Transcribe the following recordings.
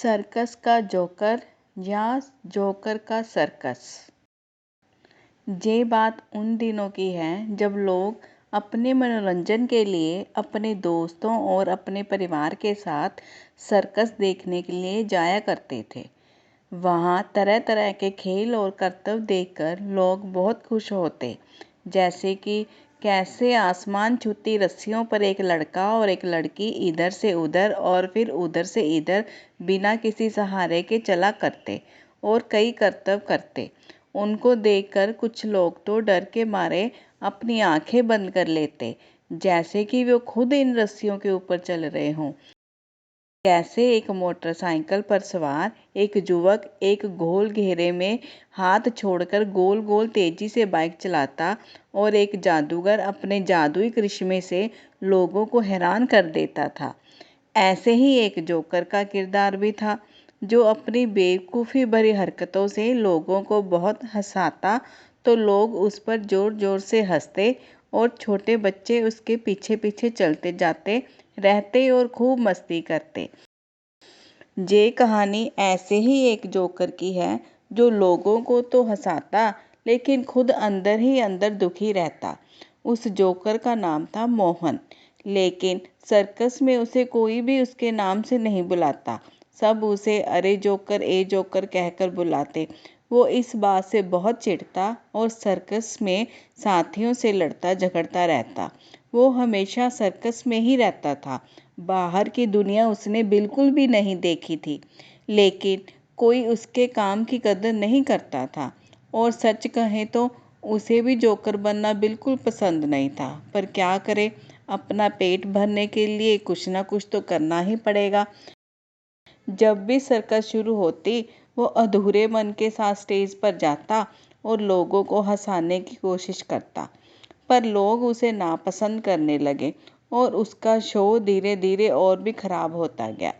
Circus का joker या joker का सर्कस। ये बात उन दिनों की है जब लोग अपने मनोरंजन के लिए अपने दोस्तों और अपने परिवार के साथ सर्कस देखने के लिए जाया करते थे। वहाँ तरह तरह के खेल और करतब देखकर लोग बहुत खुश होते, जैसे कि कैसे आसमान छूती रस्सियों पर एक लड़का और एक लड़की इधर से उधर और फिर उधर से इधर बिना किसी सहारे के चला करते और कई करतब करते। उनको देखकर कुछ लोग तो डर के मारे अपनी आंखें बंद कर लेते, जैसे कि वो खुद इन रस्सियों के ऊपर चल रहे हों। कैसे एक मोटरसाइकिल पर सवार एक युवक एक गोल घेरे में हाथ छोड़कर गोल गोल तेजी से बाइक चलाता और एक जादूगर अपने जादुई करिश्मे से लोगों को हैरान कर देता था। ऐसे ही एक जोकर का किरदार भी था, जो अपनी बेवकूफ़ी भरी हरकतों से लोगों को बहुत हंसाता, तो लोग उस पर जोर जोर से हंसते और छोटे बच्चे उसके पीछे पीछे चलते जाते रहते और खूब मस्ती करते। ये कहानी ऐसे ही एक जोकर की है, जो लोगों को तो हंसाता लेकिन खुद अंदर ही अंदर दुखी रहता। उस जोकर का नाम था मोहन, लेकिन सर्कस में उसे कोई भी उसके नाम से नहीं बुलाता। सब उसे अरे जोकर ए जोकर कहकर बुलाते। वो इस बात से बहुत चिढ़ता और सर्कस में साथियों से लड़ता झगड़ता रहता। वो हमेशा सर्कस में ही रहता था। बाहर की दुनिया उसने बिल्कुल भी नहीं देखी थी, लेकिन कोई उसके काम की कदर नहीं करता था। और सच कहें तो उसे भी जोकर बनना बिल्कुल पसंद नहीं था, पर क्या करे, अपना पेट भरने के लिए कुछ ना कुछ तो करना ही पड़ेगा। जब भी सर्कस शुरू होती, वो अधूरे मन के साथ स्टेज पर जाता और लोगों को हंसाने की कोशिश करता, पर लोग उसे नापसंद करने लगे और उसका शो धीरे धीरे और भी खराब होता गया।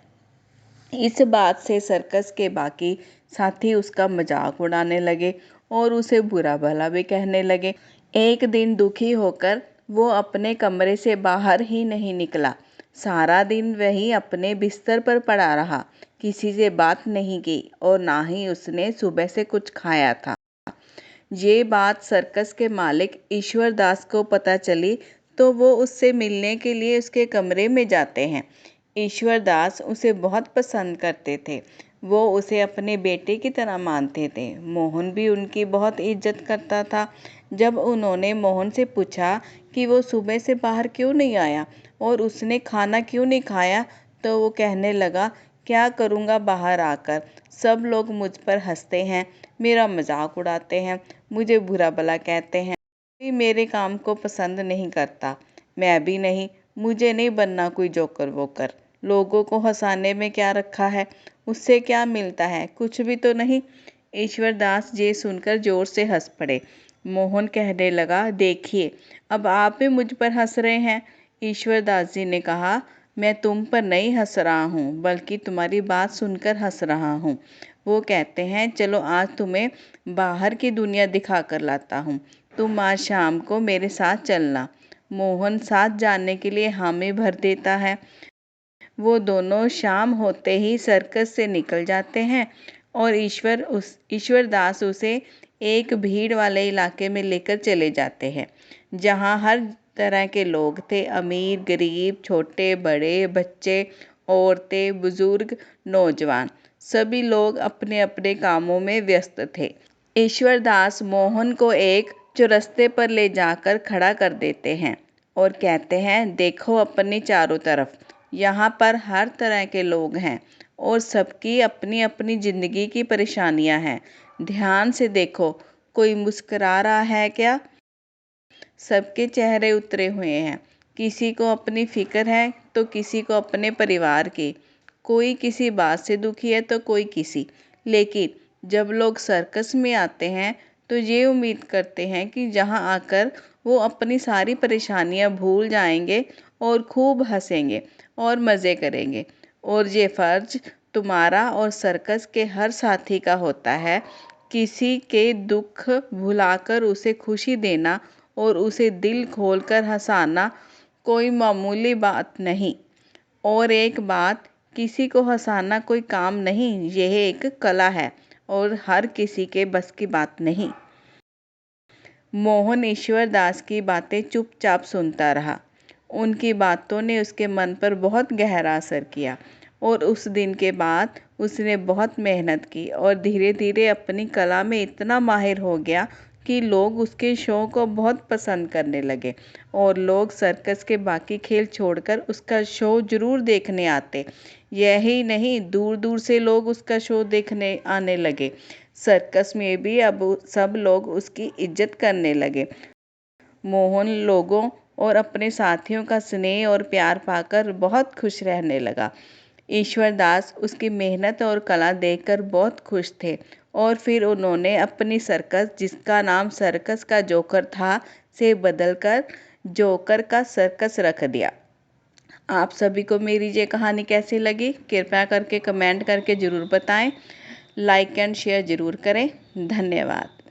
इस बात से सर्कस के बाकी साथी उसका मजाक उड़ाने लगे और उसे बुरा भला भी कहने लगे। एक दिन दुखी होकर वो अपने कमरे से बाहर ही नहीं निकला। सारा दिन वही अपने बिस्तर पर पड़ा रहा, किसी से बात नहीं की और ना ही उसने सुबह से कुछ खाया था। ये बात सर्कस के मालिक ईश्वर दास को पता चली, तो वो उससे मिलने के लिए उसके कमरे में जाते हैं। ईश्वर दास उसे बहुत पसंद करते थे। वो उसे अपने बेटे की तरह मानते थे। मोहन भी उनकी बहुत इज्जत करता था। जब उन्होंने मोहन से पूछा कि वो सुबह से बाहर क्यों नहीं आया और उसने खाना क्यों नहीं खाया, तो वो कहने लगा, क्या करूँगा बाहर आकर, सब लोग मुझ पर हंसते हैं, मेरा मजाक उड़ाते हैं, मुझे बुरा भला कहते हैं, कोई मेरे काम को पसंद नहीं करता, मैं भी नहीं, मुझे नहीं बनना कोई जोकर वोकर। लोगों को हंसाने में क्या रखा है, उससे क्या मिलता है, कुछ भी तो नहीं। ईश्वर दास ये सुनकर जोर से हंस पड़े। मोहन कहने लगा, देखिए अब आप भी मुझ पर हंस रहे हैं। ईश्वर दास जी ने कहा, मैं तुम पर नहीं हंस रहा हूँ, बल्कि तुम्हारी बात सुनकर हंस रहा हूँ। वो कहते हैं, चलो आज तुम्हें बाहर की दुनिया दिखा कर लाता हूँ, तुम आज शाम को मेरे साथ चलना। मोहन साथ जाने के लिए हामी भर देता है। वो दोनों शाम होते ही सर्कस से निकल जाते हैं और ईश्वर दास उसे एक भीड़ वाले इलाके में लेकर चले जाते हैं, जहाँ हर तरह के लोग थे, अमीर गरीब, छोटे बड़े, बच्चे, औरतें, बुजुर्ग, नौजवान, सभी लोग अपने अपने कामों में व्यस्त थे। ईश्वर दास मोहन को एक चौरस्ते पर ले जाकर खड़ा कर देते हैं और कहते हैं, देखो अपनी चारों तरफ, यहाँ पर हर तरह के लोग हैं और सबकी अपनी अपनी ज़िंदगी की परेशानियाँ हैं। ध्यान से देखो, कोई मुस्कुरा रहा है क्या? सबके चेहरे उतरे हुए हैं। किसी को अपनी फिक्र है तो किसी को अपने परिवार की, कोई किसी बात से दुखी है तो कोई किसी। लेकिन जब लोग सर्कस में आते हैं तो ये उम्मीद करते हैं कि जहाँ आकर वो अपनी सारी परेशानियाँ भूल जाएंगे और खूब हंसेंगे और मज़े करेंगे। और ये फ़र्ज तुम्हारा और सर्कस के हर साथी का होता है, किसी के दुख भुलाकर उसे खुशी देना और उसे दिल खोलकर हंसाना कोई मामूली बात नहीं। और एक बात किसी को हंसाना कोई काम नहीं, यह एक कला है और हर किसी के बस की बात नहीं। मोहन ईश्वर दास की बातें चुपचाप सुनता रहा। उनकी बातों ने उसके मन पर बहुत गहरा असर किया और उस दिन के बाद उसने बहुत मेहनत की और धीरे धीरे अपनी कला में इतना माहिर हो गया कि लोग उसके शो को बहुत पसंद करने लगे और लोग सर्कस के बाकी खेल छोड़कर उसका शो जरूर देखने आते। यही नहीं, दूर दूर से लोग उसका शो देखने आने लगे। सर्कस में भी अब सब लोग उसकी इज्जत करने लगे। मोहन लोगों और अपने साथियों का स्नेह और प्यार पाकर बहुत खुश रहने लगा। ईश्वर दास उसकी मेहनत और कला देखकर बहुत खुश थे और फिर उन्होंने अपनी सर्कस, जिसका नाम सर्कस का जोकर था, से बदलकर जोकर का सर्कस रख दिया। आप सभी को मेरी ये कहानी कैसी लगी कृपया करके कमेंट करके ज़रूर बताएं। लाइक एंड शेयर ज़रूर करें। धन्यवाद।